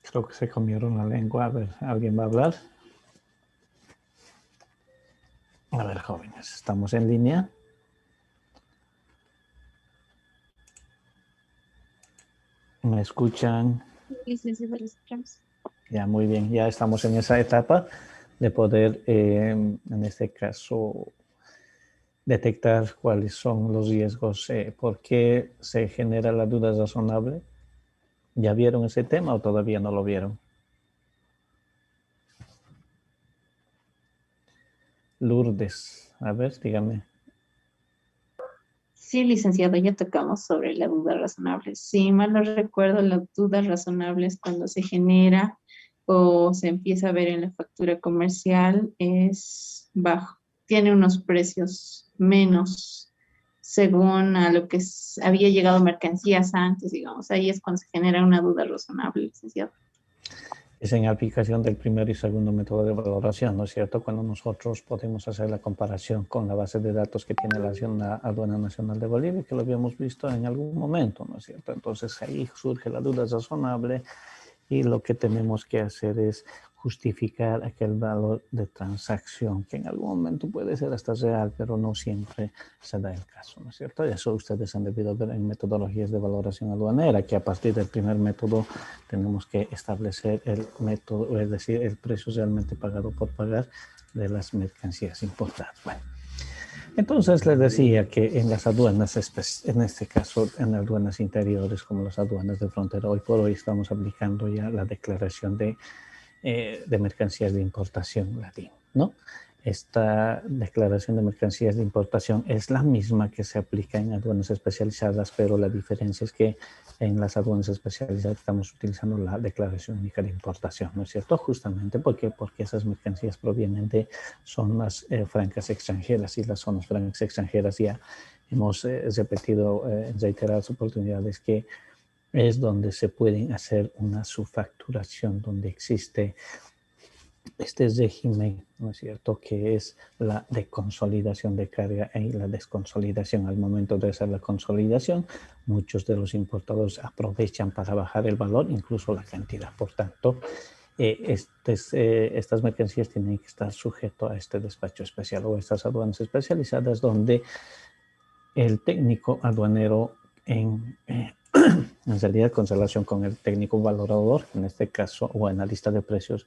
Creo que se comieron la lengua. A ver, ¿alguien va a hablar? A ver, jóvenes, ¿estamos en línea? ¿Me escuchan? Licenciada, los escuchamos. Ya, muy bien. Ya estamos en esa etapa de poder, en este caso, detectar cuáles son los riesgos, por qué se genera la duda razonable. ¿Ya vieron ese tema o todavía no lo vieron? Lourdes, a ver, dígame. Sí, licenciado, ya tocamos sobre la duda razonable. Si mal no recuerdo, la duda razonable es cuando se genera o se empieza a ver en la factura comercial es bajo. Tiene unos precios menos según a lo que había llegado mercancías antes, digamos. Ahí es cuando se genera una duda razonable, licenciado. Es en aplicación del primer y segundo método de valoración, ¿no es cierto? Cuando nosotros podemos hacer la comparación con la base de datos que tiene la Aduana Nacional de Bolivia, que lo habíamos visto en algún momento, ¿no es cierto? Entonces ahí surge la duda razonable y lo que tenemos que hacer es justificar aquel valor de transacción, que en algún momento puede ser hasta real, pero no siempre se da el caso, ¿no es cierto? Y eso ustedes han debido ver en metodologías de valoración aduanera, que a partir del primer método tenemos que establecer el método, es decir, el precio realmente pagado por pagar de las mercancías importadas. Bueno, entonces les decía que en las aduanas, en este caso en aduanas interiores como las aduanas de frontera, hoy por hoy estamos aplicando ya la declaración de mercancías de importación, la DIM, ¿no? Esta declaración de mercancías de importación es la misma que se aplica en aduanas especializadas, pero la diferencia es que en las aduanas especializadas estamos utilizando la declaración única de importación, ¿no es cierto? Justamente porque esas mercancías provienen de zonas francas extranjeras, y las zonas francas extranjeras ya hemos repetido en reiteradas oportunidades que es donde se pueden hacer una subfacturación, donde existe este régimen, ¿no es cierto?, que es la de consolidación de carga y la desconsolidación. Al momento de hacer la consolidación, muchos de los importadores aprovechan para bajar el valor, incluso la cantidad. Por tanto, estas mercancías tienen que estar sujetas a este despacho especial o estas aduanas especializadas, donde el técnico aduanero en realidad con relación con el técnico valorador, en este caso, o analista de precios,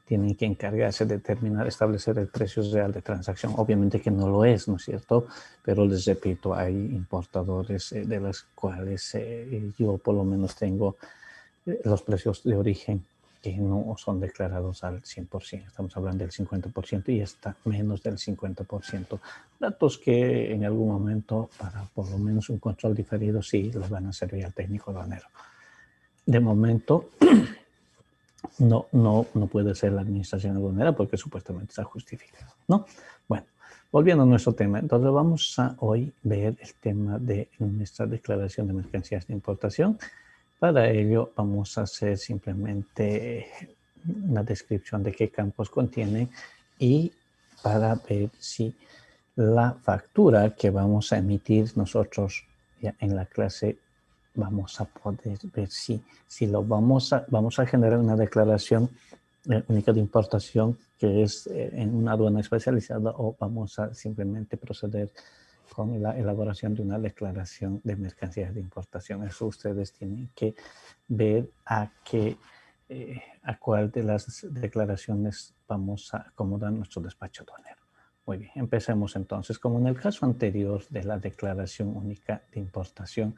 tienen que encargarse de determinar, establecer el precio real de transacción. Obviamente que no lo es, ¿no es cierto? Pero les repito, hay importadores de los cuales yo por lo menos tengo los precios de origen que no son declarados al 100%. Estamos hablando del 50% y está menos del 50%. Datos que en algún momento, para por lo menos un control diferido, sí les van a servir al técnico aduanero. De momento, no puede ser la administración aduanera porque supuestamente está justificado, ¿no? Bueno, volviendo a nuestro tema, entonces vamos a hoy ver el tema de nuestra declaración de mercancías de importación. Para ello vamos a hacer simplemente una descripción de qué campos contienen y para ver si la factura que vamos a emitir nosotros ya en la clase vamos a poder ver si vamos a generar una declaración única de importación que es en una aduana especializada, o vamos a simplemente proceder con la elaboración de una declaración de mercancías de importación. Eso ustedes tienen que ver a cuál de las declaraciones vamos a acomodar nuestro despacho aduanero. Muy bien, empecemos entonces. Como en el caso anterior de la declaración única de importación,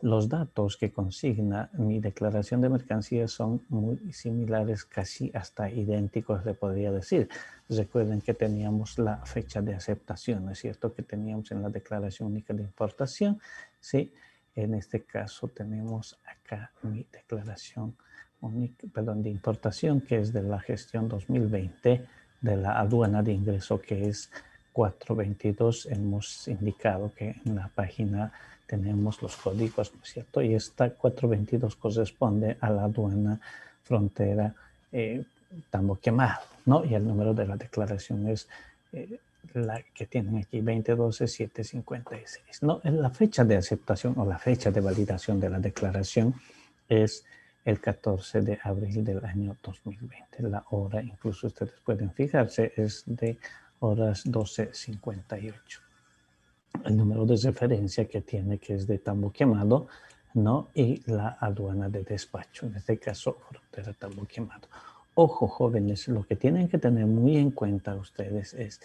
los datos que consigna mi declaración de mercancías son muy similares, casi hasta idénticos, le podría decir. Recuerden que teníamos la fecha de aceptación, ¿no es cierto?, que teníamos en la declaración única de importación. Sí, en este caso tenemos acá mi declaración única, perdón, de importación, que es de la gestión 2020 de la aduana de ingreso, que es 422. Hemos indicado que en la página tenemos los códigos, ¿no es cierto? Y esta 422 corresponde a la aduana frontera Tambo Quemado, ¿no? Y el número de la declaración es la que tienen aquí, 2012-756, ¿no? La fecha de aceptación o la fecha de validación de la declaración es el 14 de abril del año 2020. La hora, incluso ustedes pueden fijarse, es de horas 12:58. El número de referencia que tiene, que es de Tambo Quemado, ¿no? Y la aduana de despacho, en este caso, frontera Tambo Quemado. Ojo, jóvenes, lo que tienen que tener muy en cuenta ustedes es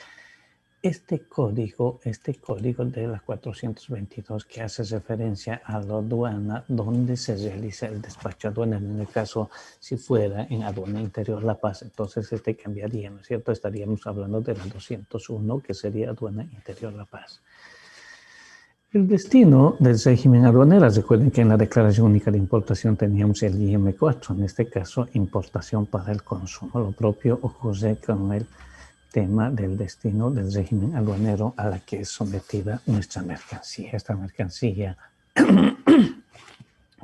este código de la 422 que hace referencia a la aduana donde se realiza el despacho aduanero. En el caso, si fuera en aduana interior La Paz, entonces cambiaría, ¿no es cierto? Estaríamos hablando de la 201, que sería aduana interior La Paz. El destino del régimen aduanero, recuerden que en la Declaración Única de Importación teníamos el IM4, en este caso importación para el consumo. Lo propio ocurre con el tema del destino del régimen aduanero a la que es sometida nuestra mercancía. Esta mercancía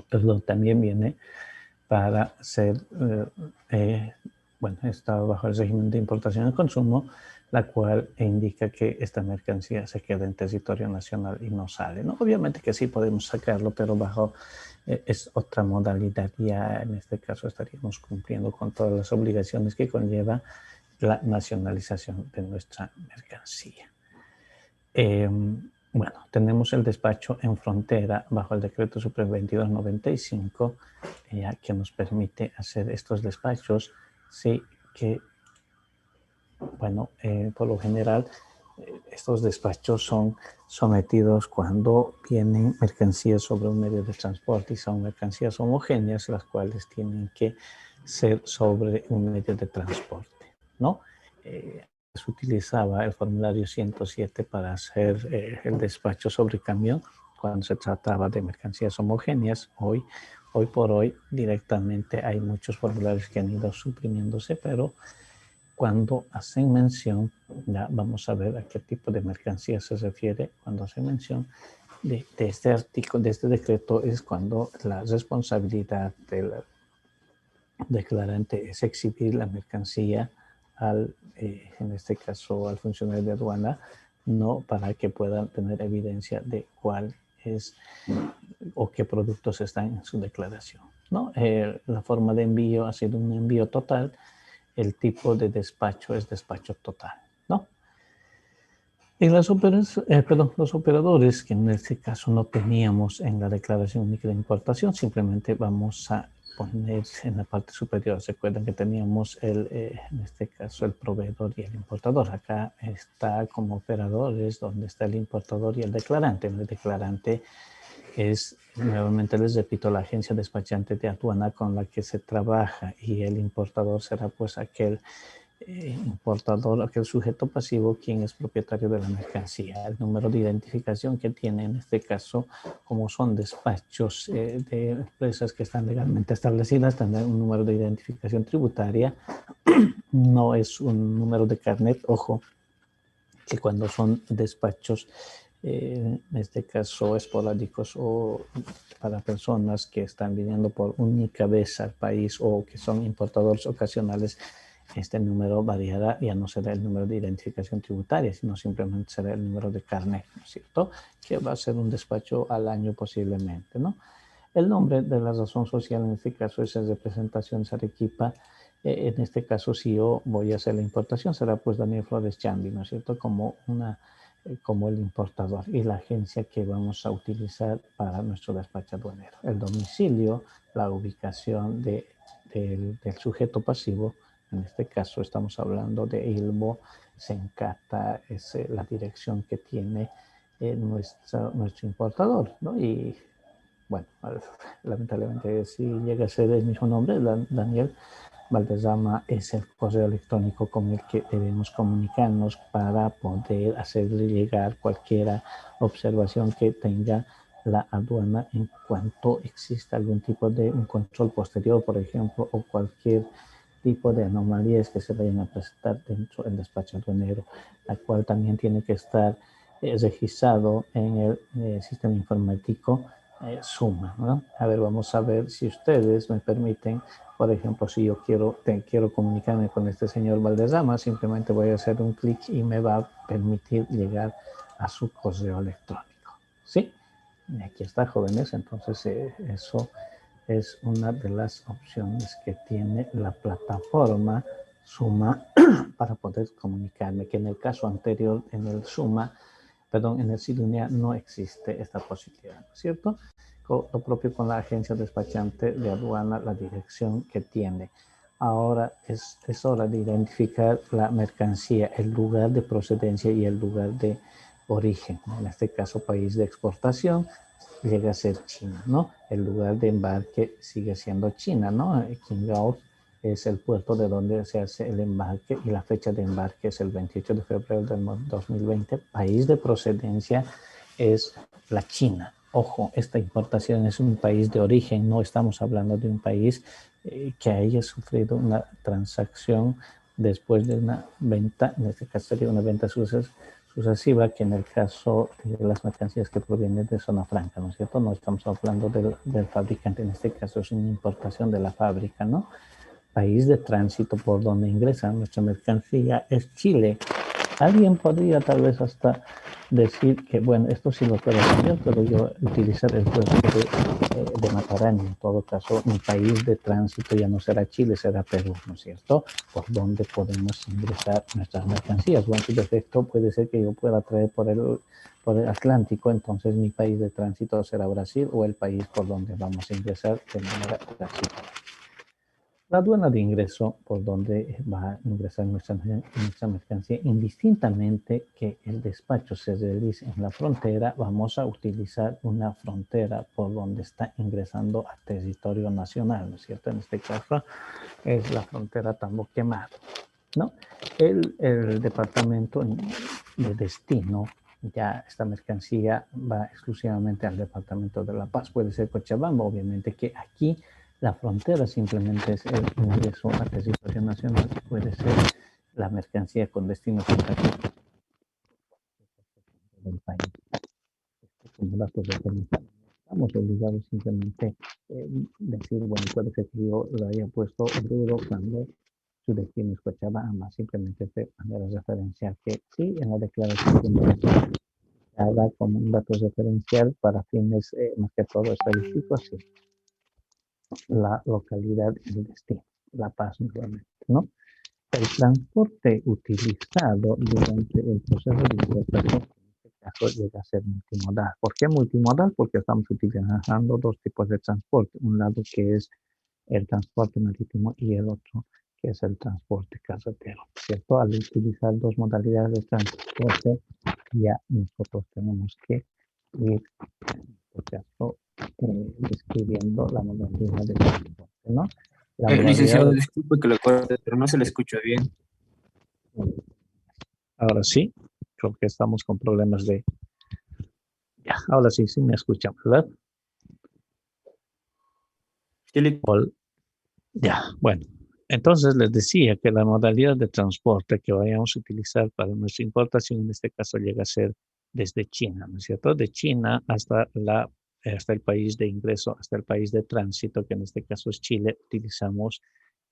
perdón, también viene para ser, bueno, está bajo el régimen de importación y consumo, la cual indica que esta mercancía se queda en territorio nacional y no sale, ¿no? Obviamente que sí podemos sacarlo, pero bajo es otra modalidad. Ya en este caso estaríamos cumpliendo con todas las obligaciones que conlleva la nacionalización de nuestra mercancía. Bueno, tenemos el despacho en frontera bajo el decreto supremo 2295, que nos permite hacer estos despachos, sí, que, bueno, por lo general, estos despachos son sometidos cuando vienen mercancías sobre un medio de transporte y son mercancías homogéneas, las cuales tienen que ser sobre un medio de transporte, ¿no? Se utilizaba el formulario 107 para hacer el despacho sobre camión cuando se trataba de mercancías homogéneas. Hoy por hoy directamente hay muchos formularios que han ido suprimiéndose, pero cuando hacen mención, ya vamos a ver a qué tipo de mercancía se refiere cuando hacen mención de este artículo, de este decreto, es cuando la responsabilidad del declarante es exhibir la mercancía al, en este caso, al funcionario de aduana, no para que puedan tener evidencia de cuál es o qué productos están en su declaración, ¿no? La forma de envío ha sido un envío total. El tipo de despacho es despacho total, ¿no? Y los operadores, que en este caso no teníamos en la declaración única de importación, simplemente vamos a poner en la parte superior. Recuerden que teníamos en este caso el proveedor y el importador. Acá está como operadores donde está el importador y el declarante. El declarante es, nuevamente les repito, la agencia despachante de aduana con la que se trabaja, y el importador será pues aquel importador, aquel sujeto pasivo quien es propietario de la mercancía. El número de identificación que tiene en este caso, como son despachos de empresas que están legalmente establecidas, tendrán un número de identificación tributaria, no es un número de carnet. Ojo, que cuando son despachos, en este caso esporádicos o para personas que están viniendo por única vez al país o que son importadores ocasionales, este número variará, ya no será el número de identificación tributaria, sino simplemente será el número de carnet, ¿no es cierto? Que va a ser un despacho al año posiblemente, ¿no? El nombre de la razón social en este caso es representación Arequipa. En este caso, si yo voy a hacer la importación, será pues Daniel Flores Chambi, ¿no es cierto? Como el importador, y la agencia que vamos a utilizar para nuestro despacho aduanero. El domicilio, la ubicación del sujeto pasivo, en este caso estamos hablando de Ilbo, Sencata, es la dirección que tiene nuestro importador, ¿no? Y bueno, lamentablemente si llega a ser el mismo nombre, Daniel Valdezama, es el correo electrónico con el que debemos comunicarnos para poder hacerle llegar cualquier observación que tenga la aduana en cuanto exista algún tipo de un control posterior, por ejemplo, o cualquier tipo de anomalías que se vayan a presentar dentro del despacho aduanero, la cual también tiene que estar registrado en el sistema informático Suma, ¿no? A ver, vamos a ver si ustedes me permiten. Por ejemplo, si yo quiero comunicarme con este señor Valderrama, simplemente voy a hacer un clic y me va a permitir llegar a su correo electrónico. ¿Sí? Y aquí está, jóvenes. Entonces, eso es una de las opciones que tiene la plataforma Suma para poder comunicarme, que en el caso anterior, en el Suma, perdón, en el Cydia no existe esta posibilidad, ¿no es cierto? Lo propio con la agencia despachante de aduana, la dirección que tiene. Ahora es hora de identificar la mercancía, el lugar de procedencia y el lugar de origen. En este caso, país de exportación llega a ser China, ¿no? El lugar de embarque sigue siendo China, ¿no? Qingdao es el puerto de donde se hace el embarque y la fecha de embarque es el 28 de febrero del 2020. País de procedencia es la China. Ojo, esta importación es un país de origen, no estamos hablando de un país que haya sufrido una transacción después de una venta, en este caso sería una venta sucesiva, que en el caso de las mercancías que provienen de zona franca, ¿no es cierto? No estamos hablando del fabricante, en este caso es una importación de la fábrica, ¿no? País de tránsito por donde ingresa nuestra mercancía es Chile. Alguien podría tal vez hasta decir que, bueno, esto sí lo puedo hacer, pero yo utilizar el puerto de Matarani. En todo caso, mi país de tránsito ya no será Chile, será Perú, ¿no es cierto? Por donde podemos ingresar nuestras mercancías. Bueno, su defecto puede ser que yo pueda traer por el Atlántico, entonces mi país de tránsito será Brasil o el país por donde vamos a ingresar de manera transitoria. La aduana de ingreso por donde va a ingresar nuestra mercancía, indistintamente que el despacho se realice en la frontera, vamos a utilizar una frontera por donde está ingresando a territorio nacional, ¿no es cierto? En este caso es la frontera Tambo Quemado, ¿no? El departamento de destino, ya esta mercancía va exclusivamente al departamento de La Paz, puede ser Cochabamba, obviamente que aquí la frontera simplemente es el ingreso a territorio nacional, puede ser la mercancía con destino del país. Como datos de permisión. Estamos obligados simplemente decir, bueno, puede ser que yo lo haya puesto rudo cuando su destino es Cochabamba, simplemente de manera referencial que sí, en la declaración de haga como un dato referencial para fines más que todo estadísticos, sí, la localidad y el destino, La Paz nuevamente, ¿no? El transporte utilizado durante el proceso de importación, en este caso, llega a ser multimodal. ¿Por qué multimodal? Porque estamos utilizando dos tipos de transporte. Un lado que es el transporte marítimo y el otro que es el transporte carretero, ¿cierto? Al utilizar dos modalidades de transporte, ya nosotros tenemos que ir, por caso, describiendo la modalidad de transporte, ¿no? La modalidad Licenciado, de... disculpe que lo corte, pero no se le escucha bien. Ahora sí, creo que estamos con problemas de... Ya, ahora sí, sí me escuchan, ¿verdad? Ya, bueno. Entonces les decía que la modalidad de transporte que vayamos a utilizar para nuestra importación, en este caso llega a ser desde China, ¿no es cierto? De China hasta el país de ingreso, hasta el país de tránsito, que en este caso es Chile, utilizamos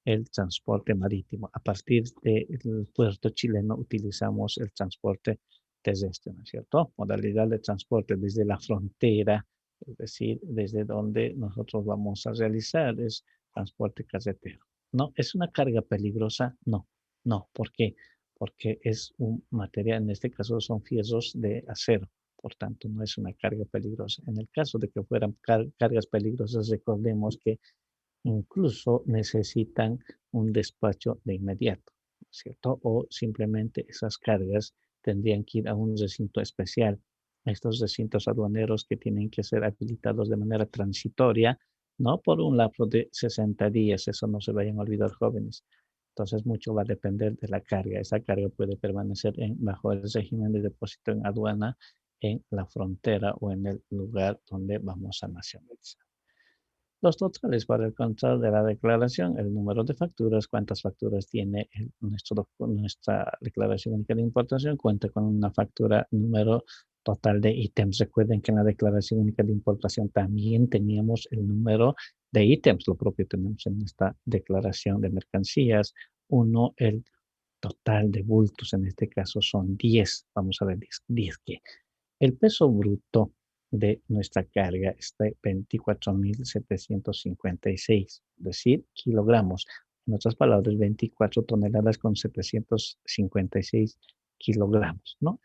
el transporte marítimo. A partir del puerto chileno utilizamos el transporte terrestre, ¿no es cierto? Modalidad de transporte desde la frontera, es decir, desde donde nosotros vamos a realizar es transporte carretero. ¿No? ¿Es una carga peligrosa? No, no. ¿Por qué? Porque es un material, en este caso son fierros de acero, por tanto no es una carga peligrosa. En el caso de que fueran cargas peligrosas, recordemos que incluso necesitan un despacho de inmediato, ¿cierto? O simplemente esas cargas tendrían que ir a un recinto especial. Estos recintos aduaneros que tienen que ser habilitados de manera transitoria, no por un lapso de 60 días, eso no se vayan a olvidar, jóvenes. Entonces, mucho va a depender de la carga. Esa carga puede permanecer bajo el régimen de depósito en aduana en la frontera o en el lugar donde vamos a nacionalizar. Los totales para el control de la declaración, el número de facturas, cuántas facturas tiene nuestra declaración única de importación, cuenta con una factura número total de ítems. Recuerden que en la declaración única de importación también teníamos el número de ítems, lo propio tenemos en esta declaración de mercancías. Uno, el total de bultos, en este caso son 10, vamos a ver, 10 que el peso bruto de nuestra carga está 24.756, es decir, kilogramos. En otras palabras, 24 toneladas con 756 kilogramos, ¿no?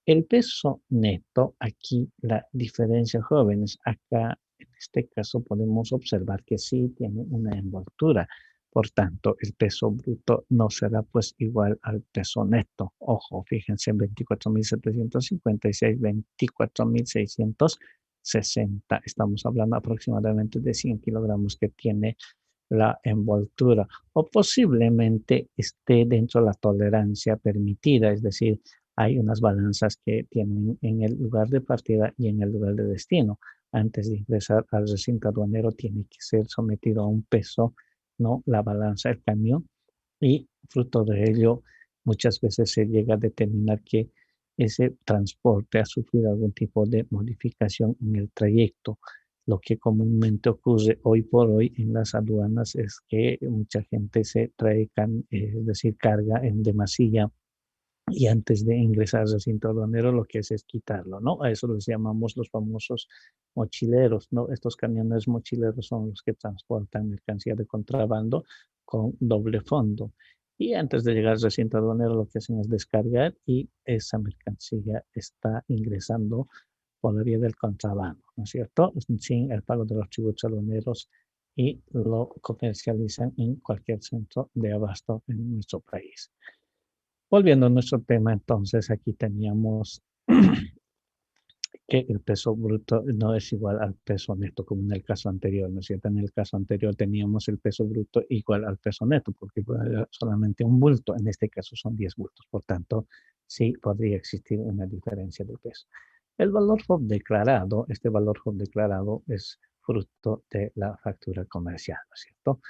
El peso neto, aquí la diferencia, jóvenes, acá en este caso podemos observar que sí tiene una envoltura. Por tanto, el peso bruto no será pues igual al peso neto. Ojo, fíjense, 24.756, 24.660. Estamos hablando aproximadamente de 100 kilogramos que tiene la envoltura. O posiblemente esté dentro de la tolerancia permitida, es decir, hay unas balanzas que tienen en el lugar de partida y en el lugar de destino. Antes de ingresar al recinto aduanero tiene que ser sometido a un peso, ¿no? La balanza, el camión, y fruto de ello muchas veces se llega a determinar que ese transporte ha sufrido algún tipo de modificación en el trayecto. Lo que comúnmente ocurre hoy por hoy en las aduanas es que mucha gente se trae, es decir, carga en demasía y antes de ingresar al recinto aduanero lo que es quitarlo, ¿no? A eso les llamamos los famosos mochileros, ¿no? Estos camiones mochileros son los que transportan mercancía de contrabando con doble fondo. Y antes de llegar al recinto aduanero lo que hacen es descargar y esa mercancía está ingresando por la vía del contrabando, ¿no es cierto? Sin el pago de los tributos aduaneros y lo comercializan en cualquier centro de abasto en nuestro país. Volviendo a nuestro tema, entonces aquí teníamos que el peso bruto no es igual al peso neto, como en el caso anterior, ¿no es cierto? En el caso anterior teníamos el peso bruto igual al peso neto, porque era solamente un bulto, en este caso son 10 bultos, por tanto, sí podría existir una diferencia de peso. El valor FOB declarado, este valor FOB declarado es fruto de la factura comercial, ¿no es cierto?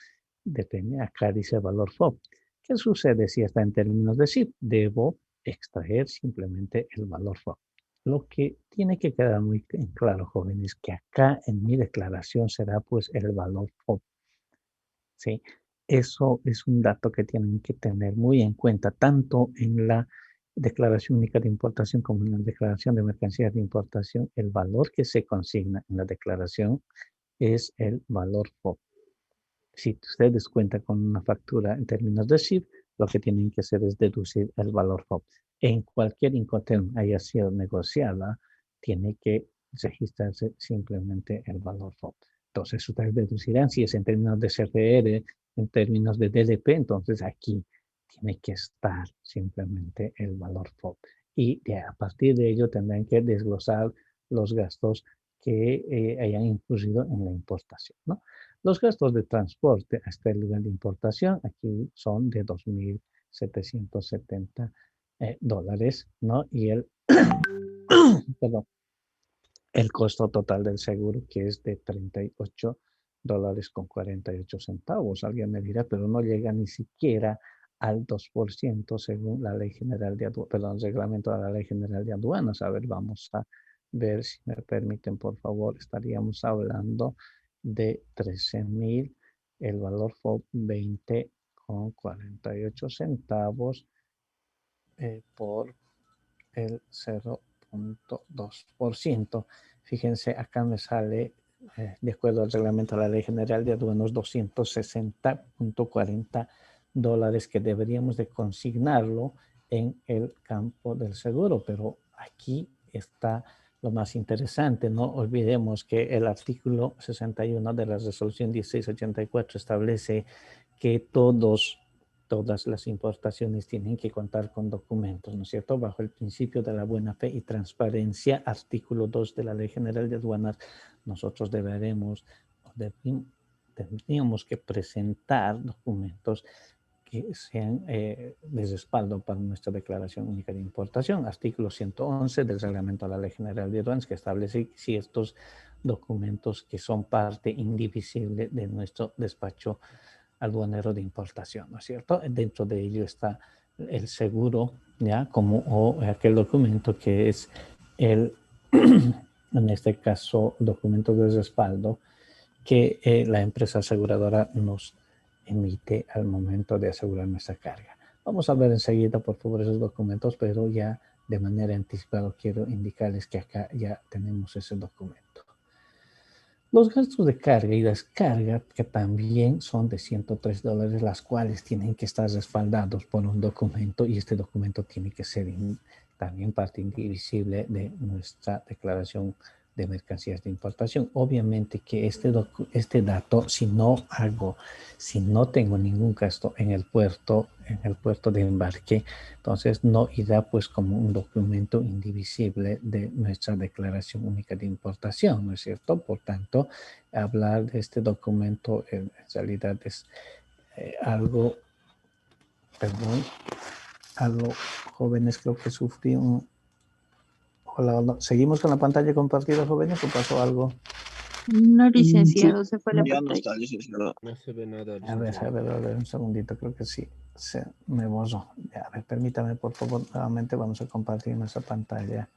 Depende, acá dice valor FOB. ¿Qué sucede si está en términos de SIP? Debo extraer simplemente el valor FOB. Lo que tiene que quedar muy claro, jóvenes, que acá en mi declaración será pues el valor FOB. ¿Sí? Eso es un dato que tienen que tener muy en cuenta, tanto en la declaración única de importación como en la declaración de mercancías de importación. El valor que se consigna en la declaración es el valor FOB. Si ustedes cuentan con una factura en términos de SIP, lo que tienen que hacer es deducir el valor FOB. En cualquier Incoterm haya sido negociada, tiene que registrarse simplemente el valor FOB. Entonces, ustedes deducirán si es en términos de CFR, en términos de DDP, entonces aquí tiene que estar simplemente el valor FOB. Y a partir de ello tendrán que desglosar los gastos que hayan incurrido en la importación, ¿no? Los gastos de transporte hasta el lugar de importación aquí son de $2.770, ¿no? Y perdón, el costo total del seguro que es de $38.48. Alguien me dirá, pero no llega ni siquiera al 2% según la Ley General de Aduanas, perdón, reglamento de la Ley General de Aduanas. A ver, vamos a ver si me permiten, por favor. Estaríamos hablando de 13.000, el valor fue 20,48 por el 0.2%. Fíjense, acá me sale, de acuerdo al reglamento de la Ley General de Aduanas, $260.40 que deberíamos de consignarlo en el campo del seguro, pero aquí está lo más interesante. No olvidemos que el artículo 61 de la resolución 1684 establece que todas las importaciones tienen que contar con documentos, ¿no es cierto? Bajo el principio de la buena fe y transparencia, artículo 2 de la Ley General de Aduanas, nosotros tendríamos que presentar documentos que sean de respaldo para nuestra declaración única de importación. Artículo 111 del reglamento de la Ley General de Aduanas, que establece ciertos documentos que son parte indivisible de nuestro despacho aduanero de importación, ¿no es cierto? Dentro de ello está el seguro, ¿ya? O aquel documento que es el, en este caso, documento de respaldo que la empresa aseguradora nos emite al momento de asegurar nuestra carga. Vamos a ver enseguida, por favor, esos documentos, pero ya de manera anticipada quiero indicarles que acá ya tenemos ese documento. Los gastos de carga y descarga, que también son de $103, las cuales tienen que estar respaldados por un documento, y este documento tiene que ser también parte indivisible de nuestra declaración de mercancías de importación. Obviamente que este dato, si no tengo ningún gasto en el puerto de embarque, entonces no irá pues como un documento indivisible de nuestra declaración única de importación, ¿no es cierto? Por tanto, hablar de este documento en realidad es algo jóvenes, creo que sufrí un... Hola. ¿Seguimos con la pantalla compartida, jóvenes, o pasó algo? No, Sí, licenciado, se fue la ya no pantalla. está, licenciado. No se ve nada, A ver, licenciado. un segundito, creo que sí, se me borró. A ver, permítame, por favor, nuevamente vamos a compartir nuestra pantalla.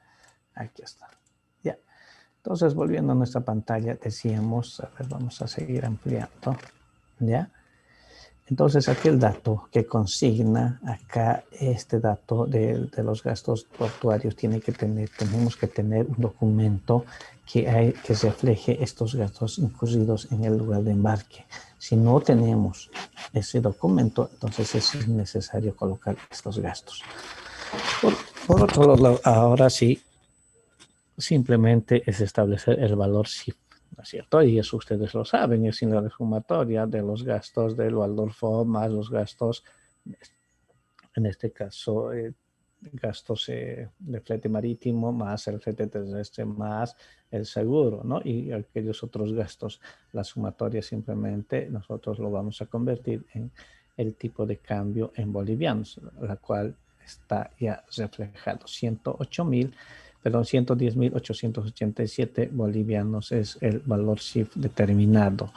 Aquí está. Ya. Entonces, volviendo a nuestra pantalla, decíamos, a ver, vamos a seguir ampliando. ¿Ya? Entonces, aquí el dato que consigna acá, este dato de los gastos portuarios, tenemos que tener un documento que refleje estos gastos incurridos en el lugar de embarque. Si no tenemos ese documento, entonces es necesario colocar estos gastos. Por otro lado, ahora sí, simplemente es establecer el valor SIF, ¿no es cierto? Y eso ustedes lo saben, es en la sumatoria de los gastos del valor FOB más los gastos, en este caso, gastos de flete marítimo más el flete terrestre más el seguro, ¿no? Y aquellos otros gastos, la sumatoria simplemente nosotros lo vamos a convertir en el tipo de cambio en bolivianos, la cual está ya reflejado. 110.887 bolivianos es el valor SIF determinado.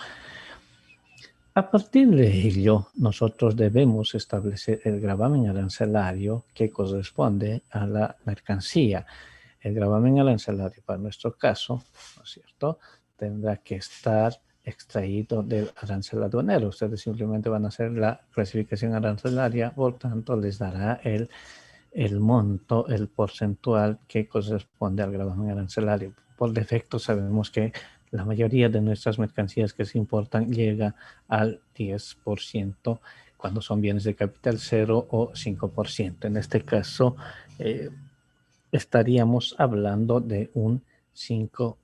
A partir de ello, nosotros debemos establecer el gravamen arancelario que corresponde a la mercancía. El gravamen arancelario, para nuestro caso, ¿no es cierto?, tendrá que estar extraído del arancel aduanero. Ustedes simplemente van a hacer la clasificación arancelaria, por tanto, les dará el monto, el porcentual que corresponde al gravamen arancelario. Por defecto sabemos que la mayoría de nuestras mercancías que se importan llega al 10% cuando son bienes de capital 0 o 5%. En este caso estaríamos hablando de un 5%,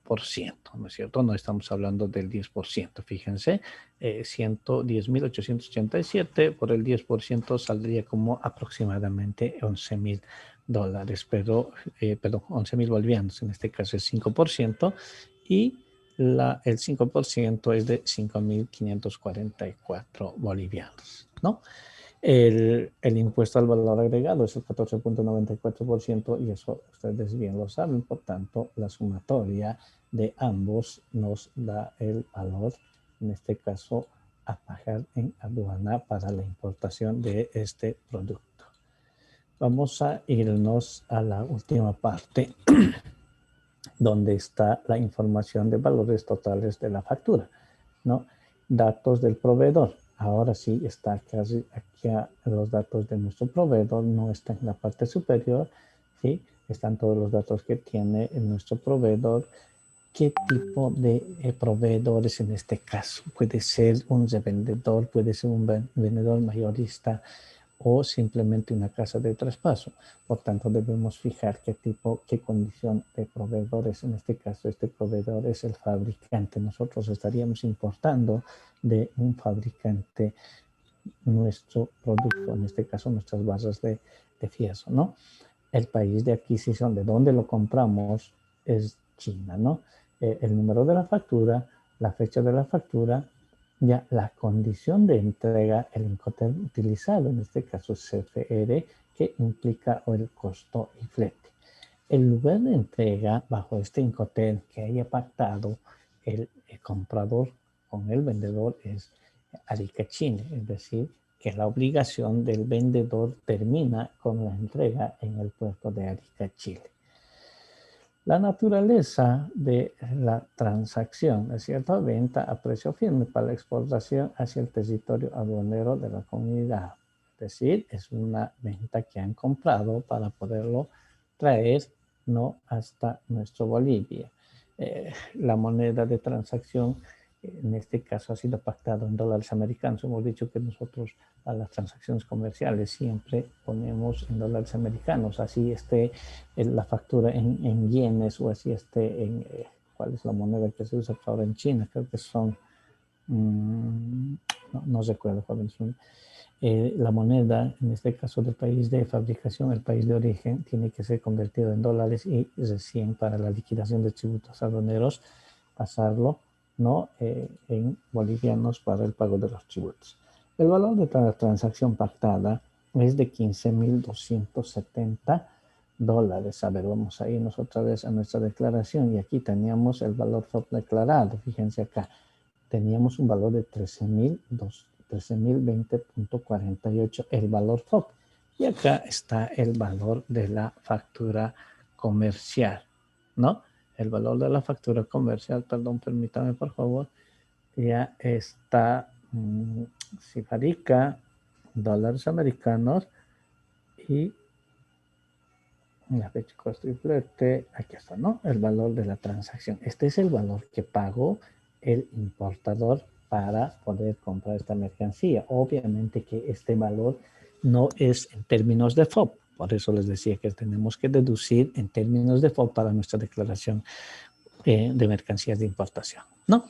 ¿no es cierto? No estamos hablando del 10%. Fíjense, 110.887 por el 10% saldría como aproximadamente $11.000, pero, perdón, 11.000 bolivianos, en este caso es 5%, y el 5% es de 5.544 bolivianos, ¿no? El impuesto al valor agregado es el 14.94% y eso ustedes bien lo saben. Por tanto, la sumatoria de ambos nos da el valor, en este caso, a pagar en aduana para la importación de este producto. Vamos a irnos a la última parte donde está la información de valores totales de la factura, ¿no? Datos del proveedor. Ahora sí está casi aquí los datos de nuestro proveedor, no está en la parte superior, ¿sí? Están todos los datos que tiene nuestro proveedor. ¿Qué tipo de proveedores en este caso? Puede ser un revendedor, puede ser un vendedor mayorista o simplemente una casa de traspaso. Por tanto, debemos fijar qué condición de proveedores. En este caso, este proveedor es el fabricante. Nosotros estaríamos importando de un fabricante nuestro producto, en este caso nuestras barras de fierro, ¿no? El país de adquisición, de donde lo compramos, es China, ¿no? El número de la factura, la fecha de la factura, ya la condición de entrega, el Incoterm utilizado, en este caso CFR, que implica el costo y flete. El lugar de entrega bajo este Incoterm que haya pactado el comprador con el vendedor es Arica, Chile, es decir, que la obligación del vendedor termina con la entrega en el puerto de Arica, Chile. La naturaleza de la transacción, es cierto, venta a precio firme para la exportación hacia el territorio aduanero de la comunidad. Es decir, es una venta que han comprado para poderlo traer, ¿no?, hasta nuestro Bolivia. La moneda de transacción, en este caso, ha sido pactado en dólares americanos. Hemos dicho que nosotros a las transacciones comerciales siempre ponemos en dólares americanos, así esté la factura en yenes o así esté en, ¿cuál es la moneda que se usa ahora en China? Creo que son, no recuerdo cuál es. La moneda, en este caso del país de fabricación, el país de origen, tiene que ser convertido en dólares y recién para la liquidación de tributos aduaneros pasarlo, ¿no?, en bolivianos para el pago de los tributos. El valor de la transacción pactada es de $15,270. A ver, vamos a irnos otra vez a nuestra declaración y aquí teníamos el valor FOB declarado. Fíjense acá, teníamos un valor de 13.020.48 el valor FOB. Y acá está el valor de la factura comercial, ¿no? El valor de la factura comercial, perdón, permítame por favor, ya está, si fabrica dólares americanos y la fecha costo y flete, aquí está, ¿no? El valor de la transacción. Este es el valor que pagó el importador para poder comprar esta mercancía. Obviamente que este valor no es en términos de FOB. Por eso les decía que tenemos que deducir en términos de FOB para nuestra declaración de mercancías de importación, ¿no?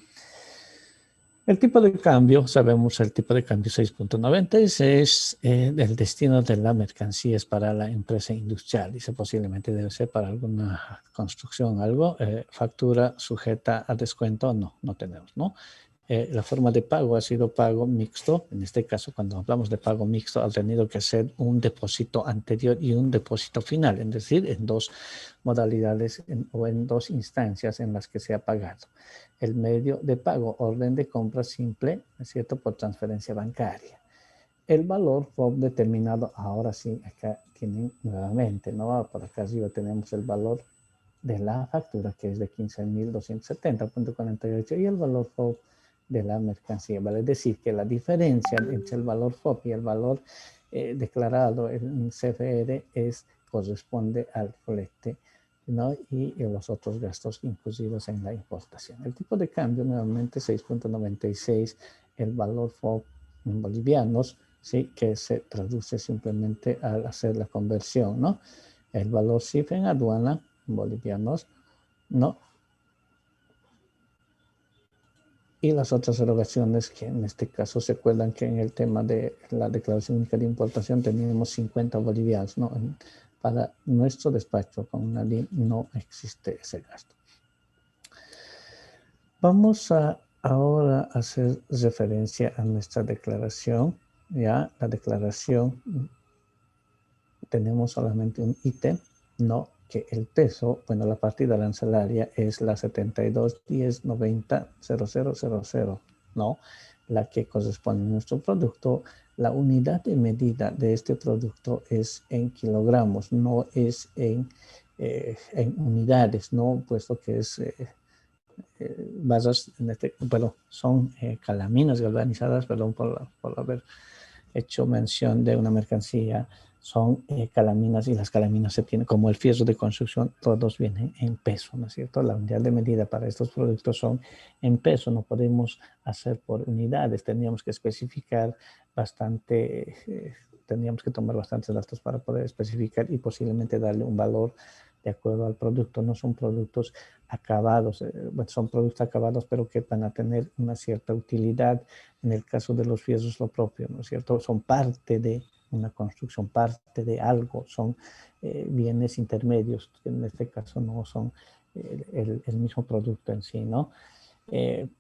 El tipo de cambio, sabemos el tipo de cambio 6.96, el destino de la mercancía es para la empresa industrial, dice posiblemente debe ser para alguna construcción, algo, factura sujeta a descuento, no tenemos, ¿no? La forma de pago ha sido pago mixto. En este caso, cuando hablamos de pago mixto, ha tenido que ser un depósito anterior y un depósito final, es decir, en dos modalidades o en dos instancias en las que se ha pagado. El medio de pago, orden de compra simple, ¿es cierto?, por transferencia bancaria. El valor FOB determinado, ahora sí, acá tienen nuevamente, ¿no? Por acá arriba tenemos el valor de la factura, que es de 15.270.48 y el valor FOB de la mercancía. Vale decir que la diferencia entre el valor FOB y el valor declarado en CFR corresponde al flete, ¿no?, y los otros gastos incluidos en la importación. El tipo de cambio nuevamente 6.96, el valor FOB en bolivianos, sí, que se traduce simplemente al hacer la conversión, ¿no? El valor CIF en aduana bolivianos, ¿no? Y las otras erogaciones que en este caso se acuerdan que en el tema de la declaración única de importación teníamos 50 bolivianos, ¿no? Para nuestro despacho con Nadine no existe ese gasto. Vamos a ahora hacer referencia a nuestra declaración. Ya, la declaración, tenemos solamente un ítem, ¿no?, que el peso, bueno, la partida arancelaria es la 72.1090.0000, ¿no?, la que corresponde a nuestro producto. La unidad de medida de este producto es en kilogramos, no es en unidades, ¿no?, puesto que es basas, bueno, son calaminas galvanizadas, perdón por haber hecho mención de una mercancía, son calaminas, y las calaminas se tienen, como el fierro de construcción, todos vienen en peso, ¿no es cierto? La unidad de medida para estos productos son en peso, no podemos hacer por unidades, tendríamos que especificar bastante, tendríamos que tomar bastantes datos para poder especificar y posiblemente darle un valor de acuerdo al producto. No son productos acabados, bueno, son productos acabados, pero que van a tener una cierta utilidad. En el caso de los fierros, lo propio, ¿no es cierto? Son parte de una construcción, parte de algo, son bienes intermedios, que en este caso no son el mismo producto en sí, ¿no?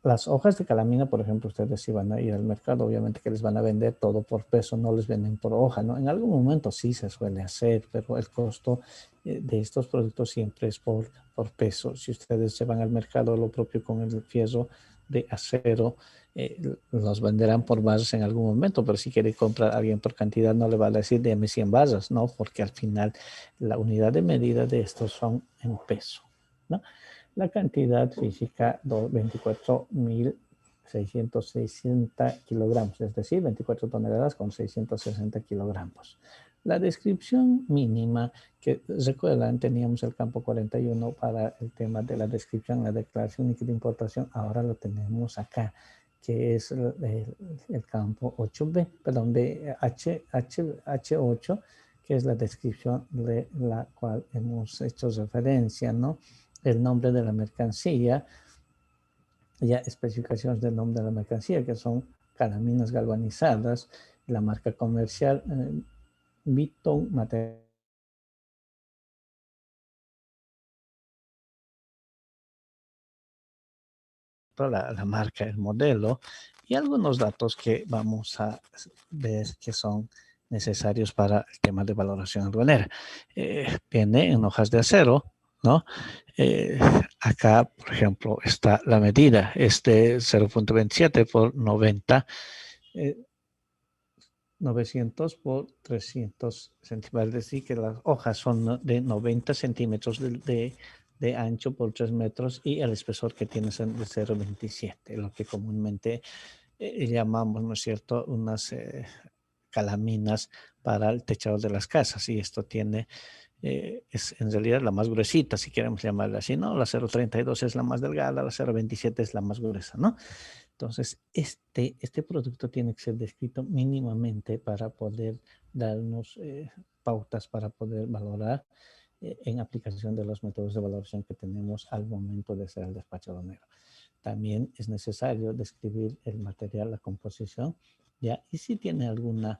Las hojas de calamina, por ejemplo, ustedes si van a ir al mercado, obviamente que les van a vender todo por peso, no les venden por hoja, ¿no? En algún momento sí se suele hacer, pero el costo de estos productos siempre es por peso. Si ustedes se van al mercado, lo propio con el fierro de acero, los venderán por barras en algún momento, pero si quiere comprar a alguien por cantidad, no le va a decir deme 100 barras, ¿no? Porque al final la unidad de medida de estos son en peso, ¿no? La cantidad física, 24.660 kilogramos, es decir, 24 toneladas con 660 kilogramos. La descripción mínima, que recuerdan, teníamos el campo 41 para el tema de la descripción, la declaración única de importación, ahora lo tenemos acá, que es el campo 8B, perdón, de H8, que es la descripción de la cual hemos hecho referencia, ¿no? El nombre de la mercancía, ya especificaciones del nombre de la mercancía, que son calaminas galvanizadas, la marca comercial Vitton Material. La marca, el modelo y algunos datos que vamos a ver que son necesarios para el tema de valoración aduanera. Viene en hojas de acero, ¿no? Acá, por ejemplo, está la medida, es de 0.27 por 90, 900 por 300 centímetros, es decir, que las hojas son de 90 centímetros de ancho por 3 metros y el espesor que tiene es de 0.27, lo que comúnmente llamamos, ¿no es cierto?, unas calaminas para el techado de las casas, y esto tiene, es en realidad la más gruesita, si queremos llamarla así, ¿no? La 0.32 es la más delgada, la 0.27 es la más gruesa, ¿no? Entonces, este producto tiene que ser descrito mínimamente para poder darnos pautas para poder valorar en aplicación de los métodos de valoración que tenemos al momento de hacer el despacho aduanero. También es necesario describir el material, la composición, ¿ya? Y si tiene alguna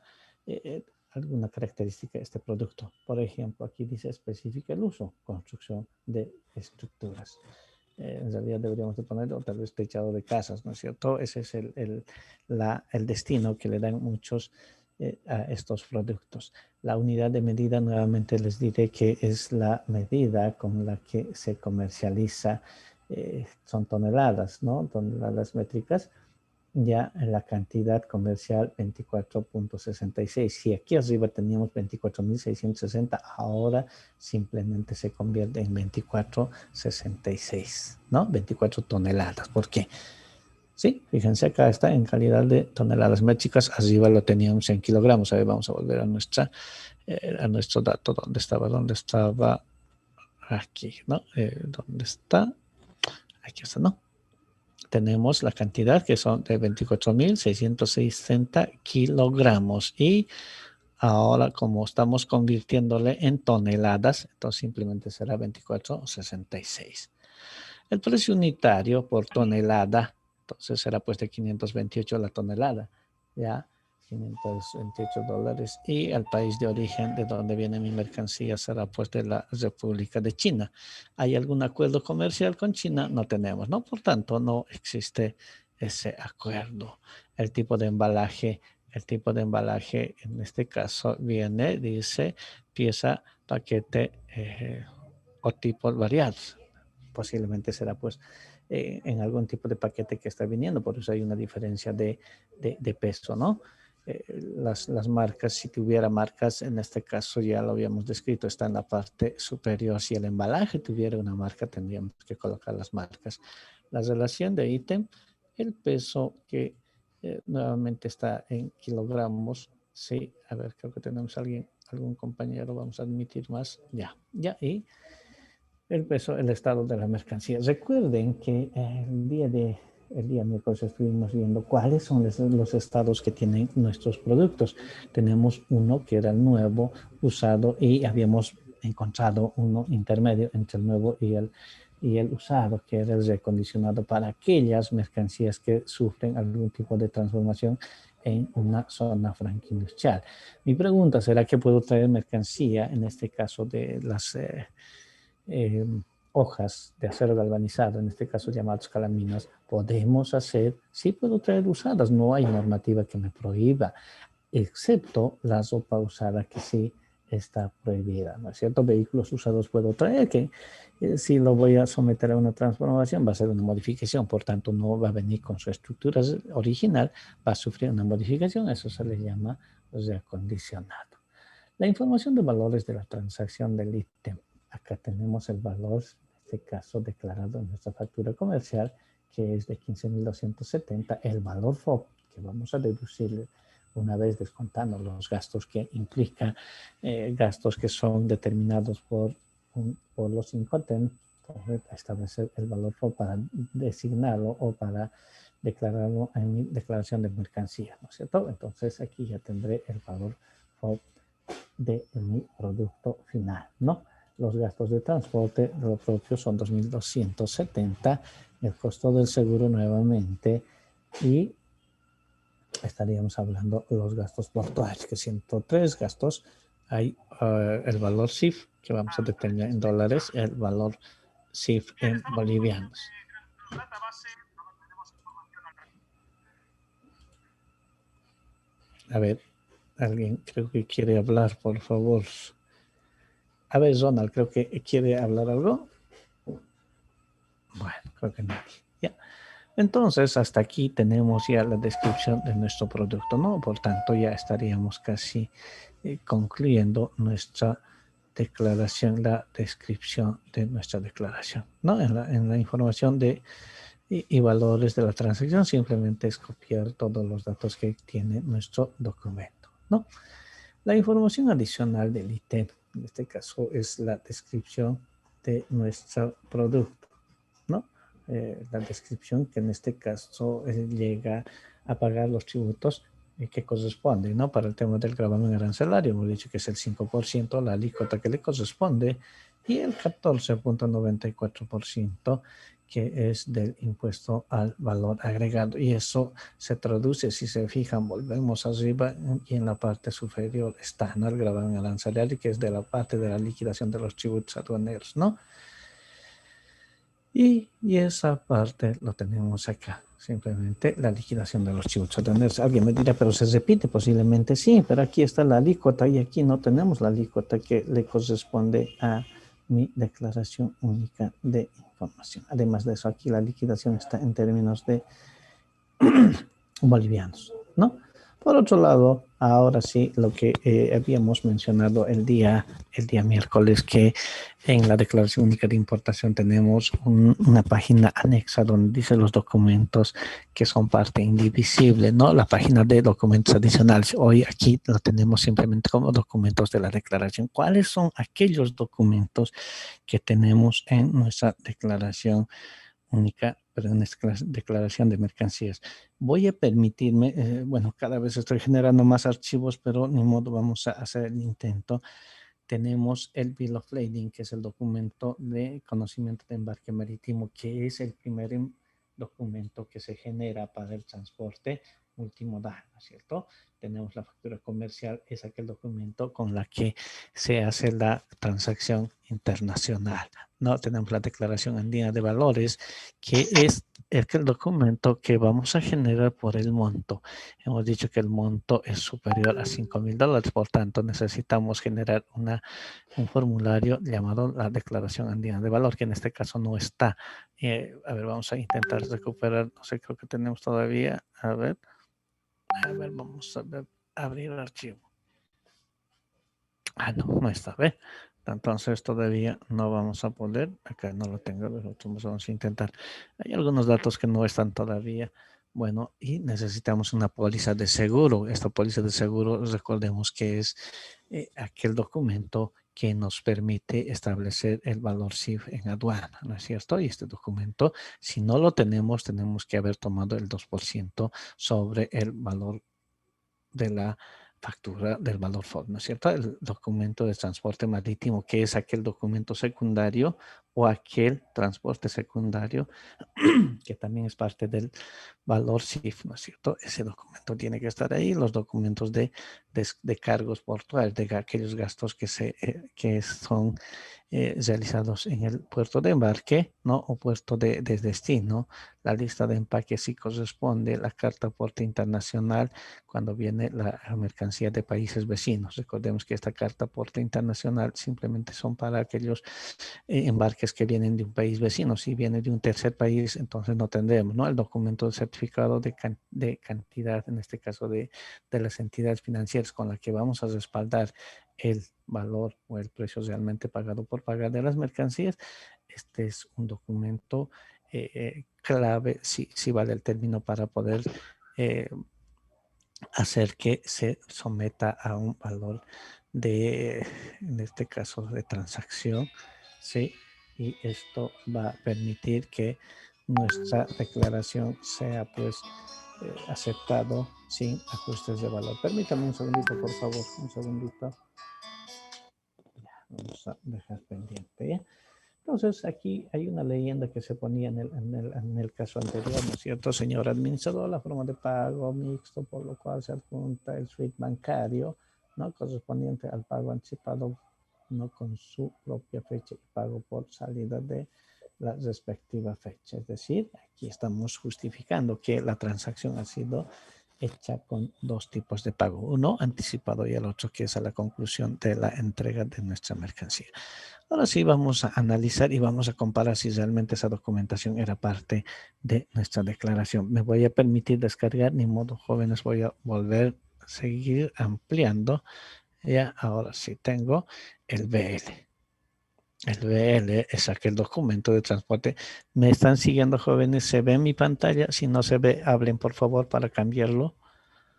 característica de este producto. Por ejemplo, aquí dice especifica el uso, construcción de estructuras. En realidad deberíamos de poner tal vez techado de casas, ¿no es cierto? Ese es el destino que le dan muchos a estos productos. La unidad de medida, nuevamente les diré que es la medida con la que se comercializa, son toneladas, ¿no? Toneladas métricas. Ya en la cantidad comercial 24.66. Si aquí arriba teníamos 24.660, ahora simplemente se convierte en 24.66, ¿no? 24 toneladas. ¿Por qué? Sí, fíjense, acá está en calidad de toneladas métricas, arriba lo teníamos en kilogramos. A ver, vamos a volver a nuestro dato. ¿Dónde estaba? Aquí, ¿no? ¿Dónde está? Aquí está, ¿no? Tenemos la cantidad que son de 24.660 kilogramos, y ahora como estamos convirtiéndole en toneladas, entonces simplemente será 24.66. El precio unitario por tonelada, entonces será pues de 528 la tonelada, ya, $528, y el país de origen de donde viene mi mercancía será pues de la República de China. ¿Hay algún acuerdo comercial con China? No tenemos, ¿no? Por tanto, no existe ese acuerdo. El tipo de embalaje en este caso viene, dice, pieza, paquete o tipos variados. Posiblemente será pues en algún tipo de paquete que está viniendo, por eso hay una diferencia de peso, ¿no? Las marcas, si tuviera marcas, en este caso ya lo habíamos descrito, está en la parte superior. Si el embalaje tuviera una marca, tendríamos que colocar las marcas. La relación de ítem, el peso que nuevamente está en kilogramos. Sí, a ver, creo que tenemos algún compañero, vamos a admitir más. Ya, y el peso, el estado de la mercancía. Recuerden que el día miércoles estuvimos viendo cuáles son los estados que tienen nuestros productos. Tenemos uno que era el nuevo, usado, y habíamos encontrado uno intermedio entre el nuevo y el usado, que era el recondicionado para aquellas mercancías que sufren algún tipo de transformación en una zona franquindustrial. Mi pregunta será que puedo traer mercancía, en este caso de las hojas de acero galvanizado, en este caso llamados calaminas, podemos hacer, sí puedo traer usadas, no hay normativa que me prohíba, excepto la ropa usada que sí está prohibida, ¿no es cierto? Vehículos usados puedo traer, que si lo voy a someter a una transformación va a ser una modificación, por tanto no va a venir con su estructura original, va a sufrir una modificación, eso se le llama reacondicionado. La información de valores de la transacción del ítem. Acá tenemos el valor, en este caso declarado en nuestra factura comercial, que es de 15.270. El valor FOB, que vamos a deducirle una vez descontando los gastos que implica, gastos que son determinados por los Incoterms, establecer el valor FOB para designarlo o para declararlo en mi declaración de mercancía, ¿no es cierto? Entonces aquí ya tendré el valor FOB de mi producto final, ¿no? Los gastos de transporte, lo propio son 2.270, el costo del seguro nuevamente, y estaríamos hablando de los gastos portuarios, que 103 gastos. Hay el valor CIF, que vamos a determinar en dólares, el valor CIF en bolivianos. A ver, alguien creo que quiere hablar, por favor. A ver, Ronald, creo que quiere hablar algo. Bueno, creo que nadie. Ya. Entonces, hasta aquí tenemos ya la descripción de nuestro producto, ¿no? Por tanto, ya estaríamos casi concluyendo nuestra declaración, la descripción de nuestra declaración, ¿no? En la información y valores de la transacción, simplemente es copiar todos los datos que tiene nuestro documento, ¿no? La información adicional del ítem, en este caso, es la descripción de nuestro producto, ¿no? La descripción que en este caso llega a pagar los tributos que corresponden, ¿no? Para el tema del gravamen arancelario, hemos dicho que es el 5%, la alícuota que le corresponde, y el 14.94% que es del impuesto al valor agregado. Y eso se traduce, si se fijan, volvemos arriba y en la parte superior está, ¿no?, el gravamen arancelario, que es de la parte de la liquidación de los tributos aduaneros, ¿no? Y esa parte lo tenemos acá, simplemente la liquidación de los tributos aduaneros. Alguien me dirá, pero se repite, posiblemente sí, pero aquí está la alícuota y aquí no tenemos la alícuota que le corresponde a mi declaración única de información. Además de eso, aquí la liquidación está en términos de bolivianos, ¿no? Por otro lado, ahora sí, lo que habíamos mencionado el día miércoles, que en la declaración única de importación tenemos una página anexa donde dice los documentos que son parte indivisible, ¿no? La página de documentos adicionales. Hoy aquí lo tenemos simplemente como documentos de la declaración. ¿Cuáles son aquellos documentos que tenemos en nuestra declaración única, pero en esta declaración de mercancías? Voy a permitirme, bueno, cada vez estoy generando más archivos, pero ni modo, vamos a hacer el intento. Tenemos el Bill of Lading, que es el documento de conocimiento de embarque marítimo, que es el primer documento que se genera para el transporte multimodal, ¿no es cierto? Tenemos la factura comercial, es aquel documento con la que se hace la transacción internacional, ¿no? Tenemos la declaración andina de valores, que es el documento que vamos a generar por el monto. Hemos dicho que el monto es superior a $5.000, por tanto necesitamos generar un formulario llamado la declaración andina de valor, que en este caso no está. A ver, vamos a intentar recuperar, no sé, creo que tenemos todavía, a ver, vamos a ver, abrir el archivo. Ah, no está, ¿ve? Entonces todavía no vamos a poder, acá no lo tengo, nosotros vamos a intentar. Hay algunos datos que no están todavía. Bueno, y necesitamos una póliza de seguro. Esta póliza de seguro, recordemos que es aquel documento que nos permite establecer el valor CIF en aduana, ¿no es cierto? Y este documento, si no lo tenemos, tenemos que haber tomado el 2% sobre el valor de la factura del valor FOB, ¿no es cierto? El documento de transporte marítimo, que es aquel documento secundario o aquel transporte secundario que también es parte del valor CIF, ¿no es cierto? Ese documento tiene que estar ahí. Los documentos de cargos portuarios, de aquellos gastos que son realizados en el puerto de embarque, ¿no? O puerto de destino. La lista de empaque sí corresponde, la carta aporte internacional cuando viene la mercancía de países vecinos. Recordemos que esta carta aporte internacional simplemente son para aquellos embarques que vienen de un país vecino. Si viene de un tercer país, entonces no tendremos, ¿no?, el documento de certificado de cantidad, en este caso de las entidades financieras con las que vamos a respaldar el valor o el precio realmente pagado por pagar de las mercancías. Este es un documento clave, si vale el término, para poder hacer que se someta a un valor de, en este caso, de transacción, ¿sí? Y esto va a permitir que nuestra declaración sea, pues, aceptado sin ajustes de valor. Permítame un segundito, por favor, un segundito. Ya, vamos a dejar pendiente, ¿ya? Entonces, aquí hay una leyenda que se ponía en el caso anterior, ¿no es cierto? Señor administrador, la forma de pago mixto, por lo cual se adjunta el SWIFT bancario, ¿no? Correspondiente al pago anticipado, ¿no? Con su propia fecha y pago por salida de la respectiva fecha. Es decir, aquí estamos justificando que la transacción ha sido hecha con dos tipos de pago, uno anticipado y el otro que es a la conclusión de la entrega de nuestra mercancía. Ahora sí vamos a analizar y vamos a comparar si realmente esa documentación era parte de nuestra declaración. Me voy a permitir descargar, ni modo, jóvenes, voy a volver a seguir ampliando. Ya, ahora sí tengo el BL. El BL es aquel documento de transporte. ¿Me están siguiendo, jóvenes? ¿Se ve mi pantalla? Si no se ve, hablen por favor para cambiarlo.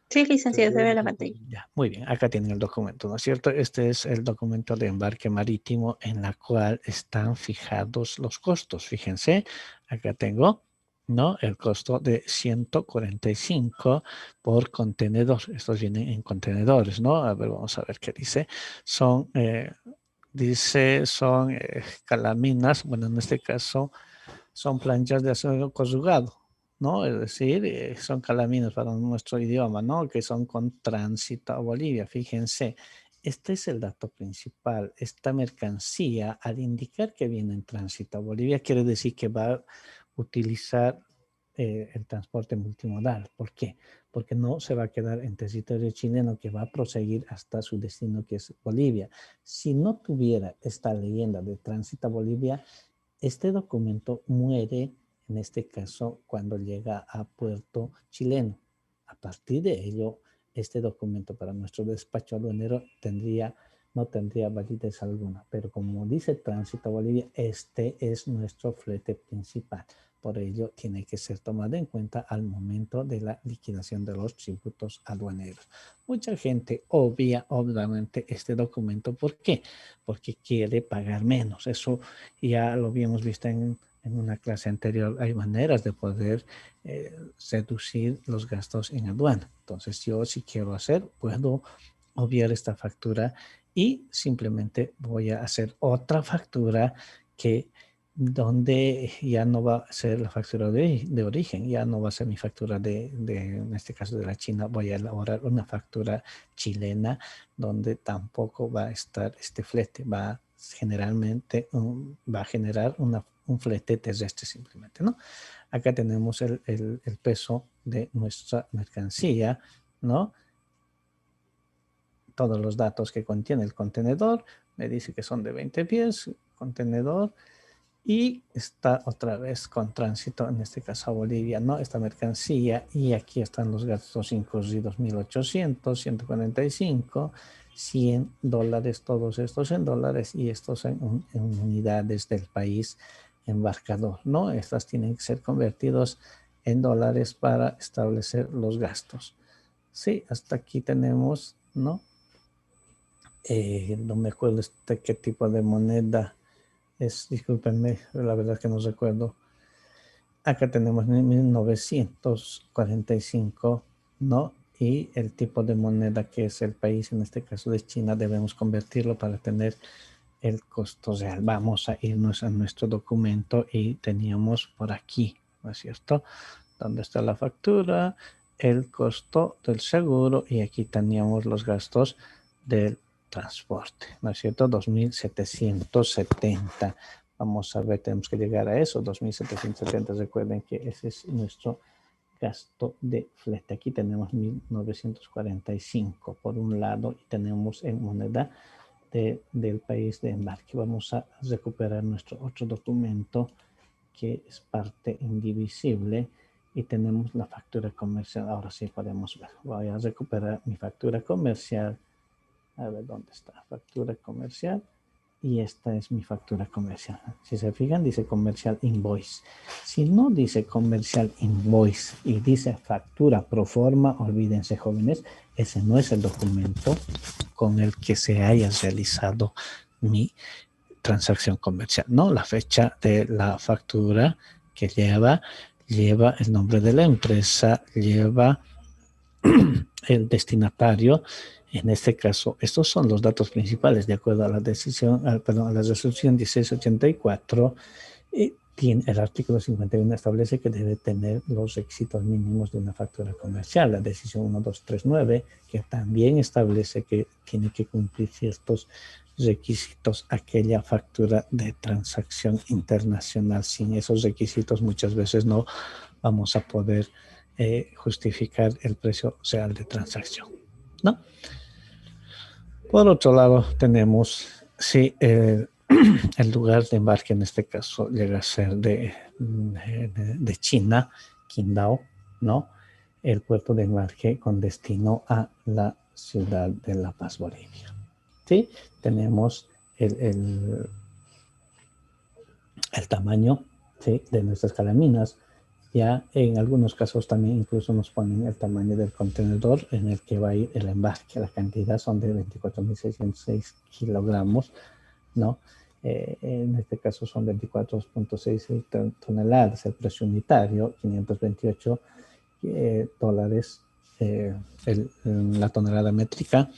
Sí, licenciado, se ve la pantalla. Ya, muy bien, acá tienen el documento, ¿no es cierto? Este es el documento de embarque marítimo en la cual están fijados los costos. Fíjense, acá tengo, ¿no? El costo de 145 por contenedor. Estos vienen en contenedores, ¿no? A ver, vamos a ver qué dice. Son, son calaminas, bueno, en este caso son planchas de acero corrugado, ¿no? Es decir, son calaminas para nuestro idioma, ¿no? Que son con tránsito a Bolivia. Fíjense, este es el dato principal. Esta mercancía, al indicar que viene en tránsito a Bolivia, quiere decir que va a utilizar el transporte multimodal. ¿Por qué? Porque no se va a quedar en territorio chileno, que va a proseguir hasta su destino, que es Bolivia. Si no tuviera esta leyenda de tránsito a Bolivia, este documento muere, en este caso, cuando llega a puerto chileno. A partir de ello, este documento para nuestro despacho aduanero no tendría validez alguna. Pero como dice Tránsito a Bolivia, este es nuestro flete principal. Por ello, tiene que ser tomado en cuenta al momento de la liquidación de los tributos aduaneros. Mucha gente obvia, obviamente, este documento. ¿Por qué? Porque quiere pagar menos. Eso ya lo habíamos visto en una clase anterior. Hay maneras de poder reducir los gastos en aduana. Entonces, yo si quiero hacer, puedo obviar esta factura y simplemente voy a hacer otra factura que donde ya no va a ser la factura de origen, ya no va a ser mi factura en este caso de la China, voy a elaborar una factura chilena donde tampoco va a estar este flete, va a generar un flete terrestre simplemente, ¿no? Acá tenemos el peso de nuestra mercancía, ¿no? Todos los datos que contiene el contenedor, me dice que son de 20 pies, contenedor, y está otra vez con tránsito, en este caso a Bolivia, ¿no? Esta mercancía, y aquí están los gastos incurridos, 1.800, 145, $100, todos estos en dólares y estos en unidades del país embarcador, ¿no? Estas tienen que ser convertidos en dólares para establecer los gastos. Sí, hasta aquí tenemos, ¿no? No me acuerdo qué tipo de moneda es, discúlpenme, la verdad es que no recuerdo. Acá tenemos 1945, ¿no? Y el tipo de moneda que es el país, en este caso de China, debemos convertirlo para tener el costo real. Vamos a irnos a nuestro documento y teníamos por aquí, ¿no es cierto? ¿Dónde está la factura? El costo del seguro y aquí teníamos los gastos del transporte, ¿no es cierto? 2.770. Vamos a ver, tenemos que llegar a eso, 2.770. Recuerden que ese es nuestro gasto de flete. Aquí tenemos 1.945 por un lado y tenemos en moneda del país de embarque. Vamos a recuperar nuestro otro documento que es parte indivisible y tenemos la factura comercial. Ahora sí podemos ver. Voy a recuperar mi factura comercial. A ver dónde está. Factura comercial. y esta es mi factura comercial. Si se fijan, dice comercial invoice. Si no dice comercial invoice y dice factura pro forma, olvídense, jóvenes, ese no es el documento con el que se haya realizado mi transacción comercial. No, la fecha de la factura que lleva el nombre de la empresa, lleva el destinatario. En este caso, estos son los datos principales de acuerdo a la decisión, perdón, a la resolución 1684. El artículo 51 establece que debe tener los requisitos mínimos de una factura comercial. La decisión 1239, que también establece que tiene que cumplir ciertos requisitos aquella factura de transacción internacional. Sin esos requisitos muchas veces no vamos a poder justificar el precio real de transacción, ¿no? Por otro lado, tenemos si el lugar de embarque en este caso llega a ser de China, Qingdao, ¿no? El puerto de embarque con destino a la ciudad de La Paz, Bolivia. ¿Sí? Tenemos el tamaño, ¿sí?, de nuestras calaminas. Ya en algunos casos también incluso nos ponen el tamaño del contenedor en el que va a ir el embarque. La cantidad son de 24.606 kilogramos, ¿no? En este caso son 24.66 toneladas. El precio unitario, 528 dólares la tonelada métrica.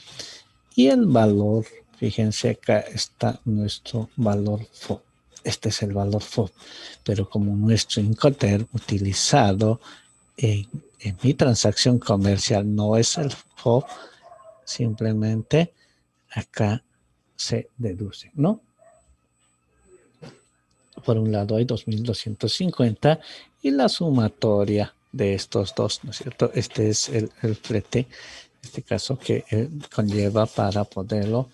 Y el valor, fíjense, acá está nuestro valor FOB. Este es el valor FOB, pero como nuestro Incoterm utilizado en mi transacción comercial no es el FOB, simplemente acá se deduce, ¿no? Por un lado hay 2.250 y la sumatoria de estos dos, ¿no es cierto? Este es el flete, en este caso, que conlleva para poderlo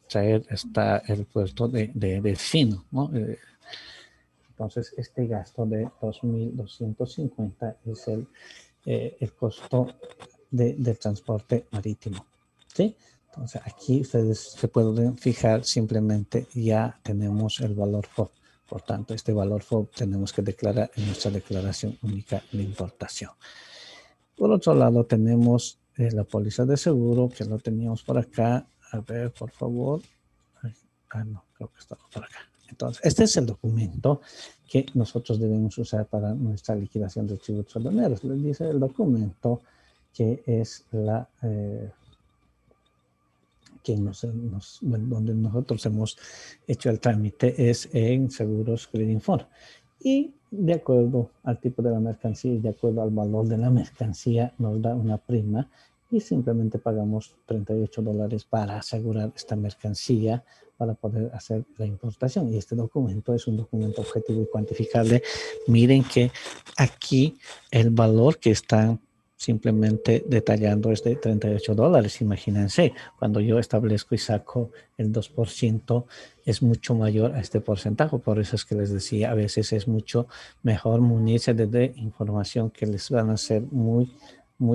traer hasta el puerto de destino, ¿no? Entonces, este gasto de 2.250 es el costo del transporte marítimo, ¿sí? Entonces, aquí ustedes se pueden fijar, simplemente ya tenemos el valor FOB. Por tanto, este valor FOB tenemos que declarar en nuestra declaración única de importación. Por otro lado, tenemos la póliza de seguro, que lo teníamos por acá. A ver, por favor. No, creo que estaba por acá. Entonces, este es el documento que nosotros debemos usar para nuestra liquidación de tributos aduaneros. Les dice el documento que es la donde nosotros hemos hecho el trámite es en Seguros Credit Inform. Y de acuerdo al tipo de la mercancía y de acuerdo al valor de la mercancía nos da una prima y simplemente pagamos 38 dólares para asegurar esta mercancía para poder hacer la importación. Y este documento es un documento objetivo y cuantificable. Miren que aquí el valor que están simplemente detallando es de 38 dólares. Imagínense, cuando yo establezco y saco el 2%, es mucho mayor a este porcentaje. Por eso es que les decía, a veces es mucho mejor munirse de información que les van a ser muy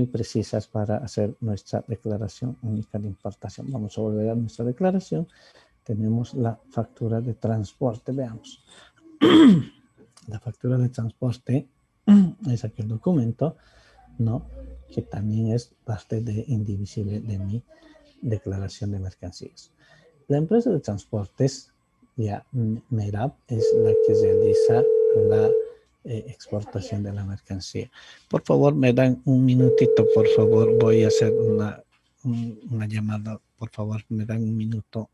precisas para hacer nuestra declaración única de importación. Vamos a volver a nuestra declaración. Tenemos la factura de transporte, veamos. La factura de transporte es aquel documento, ¿no?, que también es parte indivisible de mi declaración de mercancías. La empresa de transportes, ya MERAP, es la que realiza la exportación de la mercancía. Por favor, me dan un minutito, por favor. Voy a hacer una llamada. Por favor, me dan un minuto.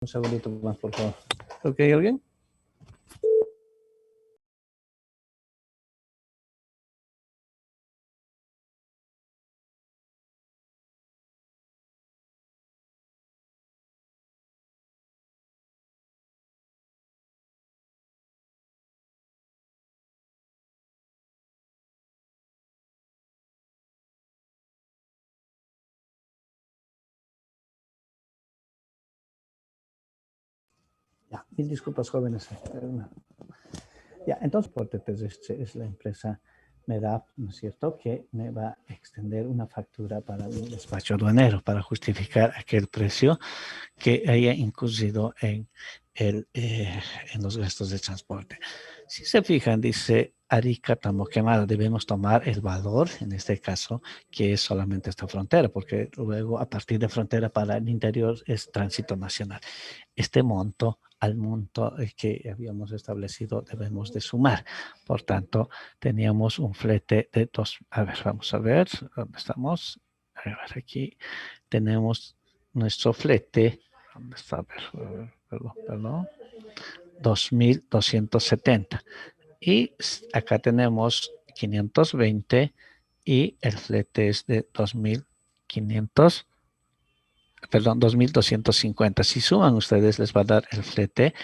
Un segundito más, por favor. ¿Ok, alguien? Ya, mil disculpas, jóvenes. Ya, entonces, por terrestre es la empresa MEDAP, ¿no es cierto?, que me va a extender una factura para mi despacho aduanero para justificar aquel precio que haya incurrido en los gastos de transporte. Si se fijan, dice Arica Tamoquemada, debemos tomar el valor, en este caso, que es solamente esta frontera, porque luego a partir de frontera para el interior es tránsito nacional. Este monto al monto que habíamos establecido debemos de sumar. Por tanto, teníamos un flete de a ver, vamos a ver, ¿dónde estamos? A ver, aquí tenemos nuestro flete, ¿dónde está? A ver, perdón, 2.270. Y acá tenemos 520 y el flete es de 2.500. Perdón, 2.250. Si suman ustedes, les va a dar el flete